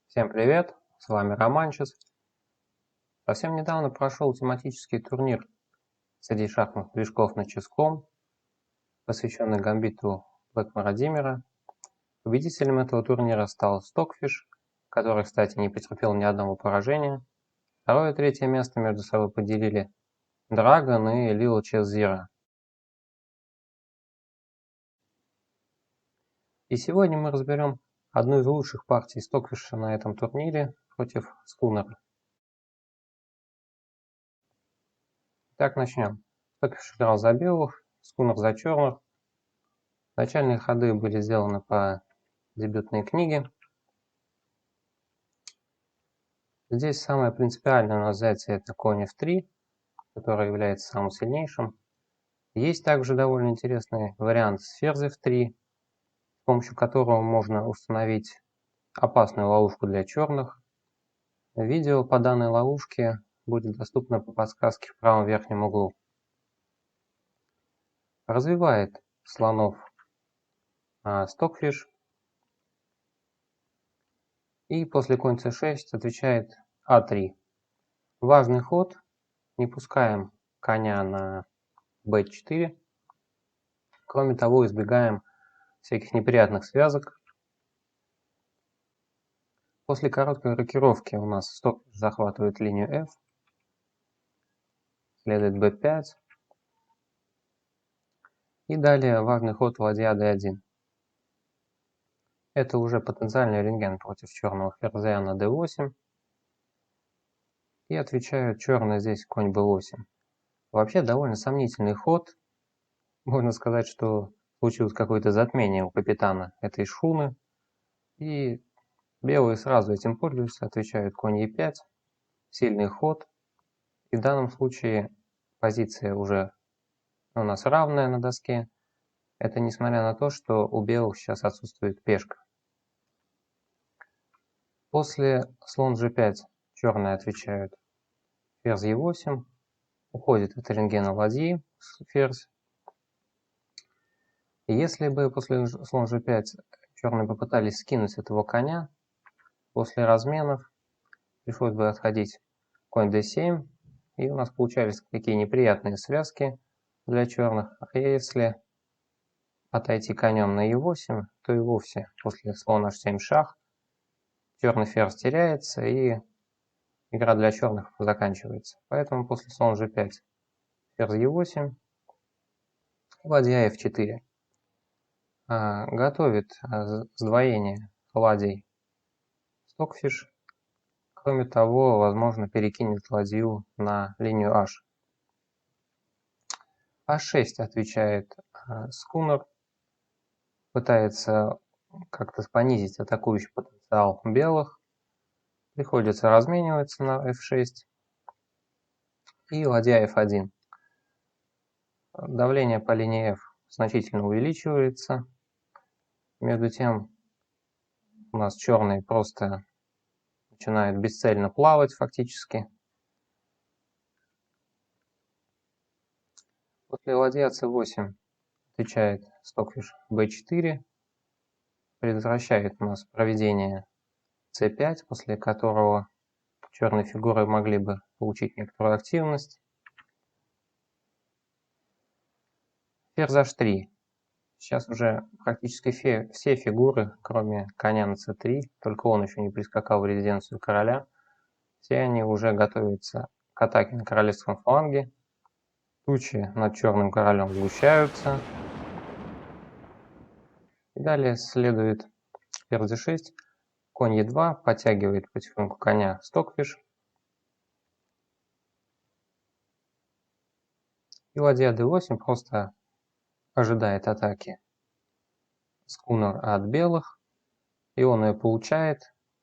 Всем привет, с вами Романчес. Совсем недавно прошел тематический турнир среди шахматных движков на Chess.com, посвященный гамбиту Блэкмора-Димера. Победителем этого турнира стал Stockfish, который, кстати, не потерпел ни одного поражения. Второе и третье место между собой поделили Dragon и Lil Chess Zero. И сегодня мы разберем одну из лучших партий Stockfish на этом турнире против Скунера. Итак, начнем. Stockfish играл за белых, Скунер за черных. Начальные ходы были сделаны по дебютной книге. Здесь самое принципиальное у нас взятие — это конь f3, который является самым сильнейшим. Есть также довольно интересный вариант с ферзь f3, с помощью которого можно установить опасную ловушку для черных. Видео по данной ловушке будет доступно по подсказке в правом верхнем углу. Развивает слонов Stockfish. И после конь c6 отвечает a3. Важный ход. Не пускаем коня на b4. Кроме того, избегаем всяких неприятных связок. После короткой рокировки у нас Stockfish захватывает линию f. Следует b5. И далее важный ход ладья d1. Это уже потенциальный рентген против черного ферзя на d8. И отвечают черные здесь конь b8. Вообще довольно сомнительный ход. Можно сказать, что случилось какое-то затмение у капитана этой шхуны. И белые сразу этим пользуются, отвечают конь e5. Сильный ход. И в данном случае позиция уже у нас равная на доске. Это несмотря на то, что у белых сейчас отсутствует пешка. После слон g5 черные отвечают ферзь e8. Уходит от рентгена ладьи ферзь. И если бы после слон g5 черные попытались скинуть этого коня, после разменов пришлось бы отходить конь d7. И у нас получались такие неприятные связки для черных. А если отойти конем на e8, то и вовсе после слона h7 шах черный ферзь теряется и игра для черных заканчивается. Поэтому после слон g5 ферзь e8, ладья f4. Готовит сдвоение ладей Stockfish. Кроме того, возможно, перекинет ладью на линию h. h6 отвечает Скунер. Пытается как-то понизить атакующий потенциал белых. Приходится размениваться на f6. И ладья f1. Давление по линии f значительно увеличивается. Между тем у нас черные просто начинают бесцельно плавать фактически. После ладья c8 отвечает Stockfish b4. Предотвращает у нас проведение c5, после которого черные фигуры могли бы получить некоторую активность. Ферзь h3. Сейчас уже практически все фигуры, кроме коня на c3, только он еще не прискакал в резиденцию короля, все они уже готовятся к атаке на королевском фланге. Тучи над черным королем сгущаются. И далее следует ферзь d6, конь e2, подтягивает потихоньку коня Stockfish. И ладья d8 просто ожидает атаки Скунер от белых, и он ее получает.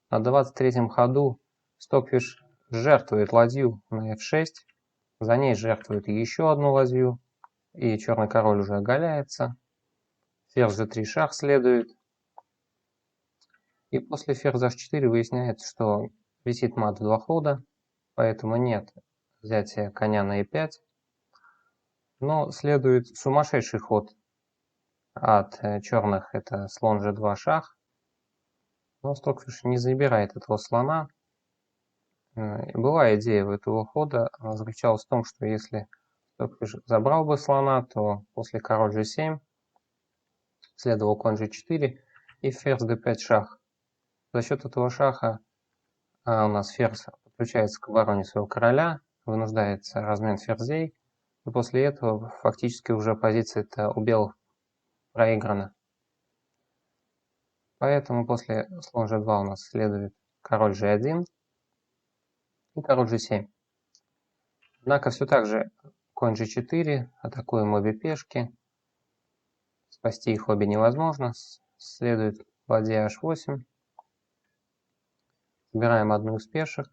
На 23-м ходу Stockfish жертвует ладью на f6, за ней жертвует еще одну ладью, и черный король уже оголяется. Ферзь g3 шах следует. И после ферзь h4 выясняется, что висит мат в два хода, поэтому нет взятия коня на e5. Но следует сумасшедший ход от черных, это слон g2 шах. Но Stockfish не забирает этого слона. Была идея у этого хода, она заключалась в том, что если Stockfish забрал бы слона, то после король g7 следовал конь g4 и ферзь d5 шах. За счет этого шаха у нас ферзь подключается к обороне своего короля, вынуждается размен ферзей, и после этого фактически уже позиция-то у белых проиграна. Поэтому после слон g2 у нас следует король g1 и король g7. Однако все так же конь g4, атакуем обе пешки. Спасти их обе невозможно. Следует ладья h8. Собираем одну из пешек.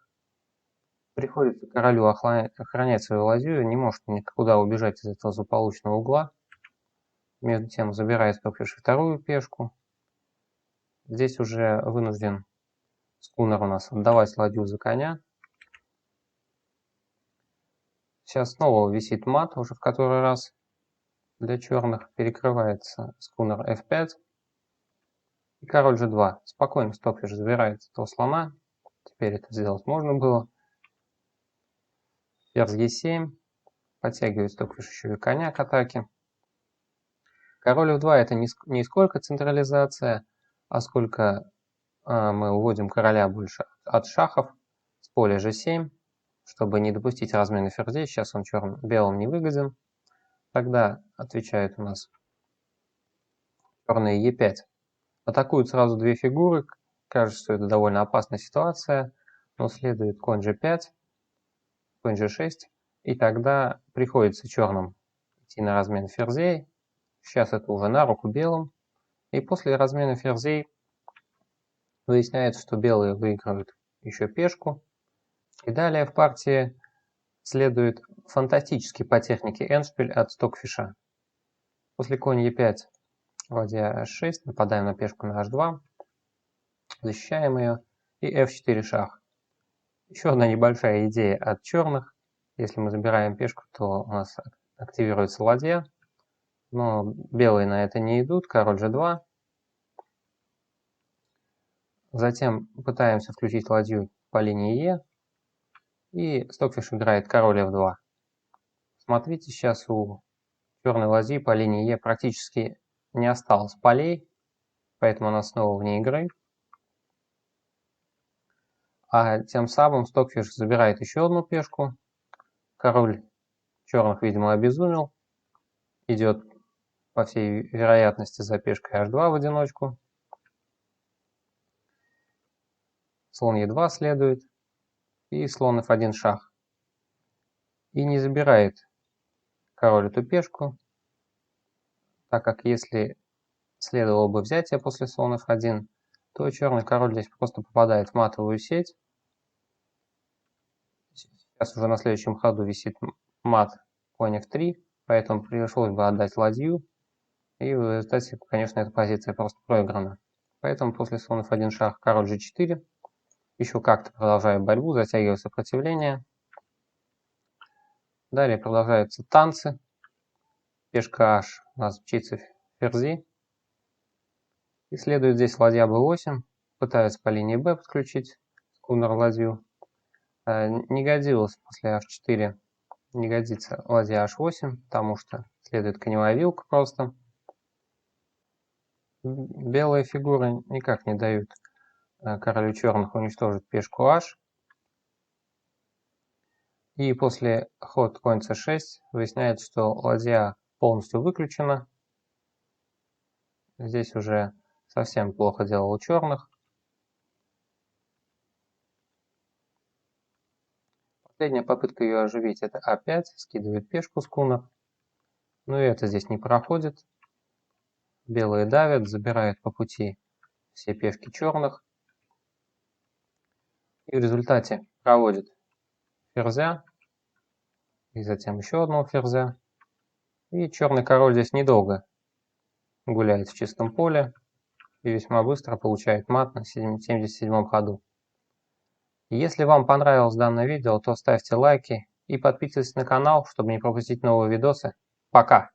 Приходится королю охранять свою ладью, не может никуда убежать из этого злополучного угла. Между тем забирает Stockfish вторую пешку. Здесь уже вынужден скунер у нас отдавать ладью за коня. Сейчас снова висит мат, уже в который раз для черных перекрывается скунер f5 и король g2. Спокойно Stockfish забирает этого слона. Теперь это сделать можно было. Ферзь e7. Подтягивает Stockfish еще и коня к атаке. Король f2 это не сколько централизация, а сколько мы уводим короля больше от шахов с поля g7, чтобы не допустить размены ферзей. Сейчас он белым не выгоден. Тогда отвечает у нас черные e5. Атакуют сразу две фигуры. Кажется, что это довольно опасная ситуация, но следует конь g5, конь g6, и тогда приходится черным идти на размен ферзей. Сейчас это уже на руку белым. И после размена ферзей выясняется, что белые выигрывают еще пешку. И далее в партии следует фантастический по технике эндшпиль от Stockfish. После конь e5, ладья h6, нападаем на пешку на h2, защищаем ее, и f4 шах. Еще одна небольшая идея от черных. Если мы забираем пешку, то у нас активируется ладья. Но белые на это не идут, король g2. Затем пытаемся включить ладью по линии e. И Stockfish играет король f2. Смотрите, сейчас у черной ладьи по линии e практически не осталось полей, поэтому она снова вне игры. А тем самым Stockfish забирает еще одну пешку. Король черных, видимо, обезумел. Идет, по всей вероятности, за пешкой h2 в одиночку. Слон e2 следует. И слон f1 шах. И не забирает король эту пешку, так как если следовало бы взятие после слона f1, то черный король здесь просто попадает в матовую сеть. Сейчас уже на следующем ходу висит мат конь f3, поэтому пришлось бы отдать ладью. И в результате, конечно, эта позиция просто проиграна. Поэтому после слона f1 шах король g4. Еще как-то продолжаю борьбу, затягиваю сопротивление. Далее продолжаются танцы. Пешка h у нас мчится ферзи. И следует здесь ладья b8. Пытаются по линии b подключить скунер ладью. Не годилось после h4. Не годится ладья h8, потому что следует коневая вилка просто. Белые фигуры никак не дают королю черных уничтожить пешку h. И после ход конь c6 выясняется, что ладья полностью выключена. Здесь уже совсем плохо дело у черных. Последняя попытка ее оживить — это a5, скидывает пешку скунер. Но и это здесь не проходит. Белые давят, забирают по пути все пешки черных. И в результате проводит ферзя. И затем еще одного ферзя. И черный король здесь недолго гуляет в чистом поле. И весьма быстро получает мат на 77-м ходу. Если вам понравилось данное видео, то ставьте лайки и подписывайтесь на канал, чтобы не пропустить новые видосы. Пока!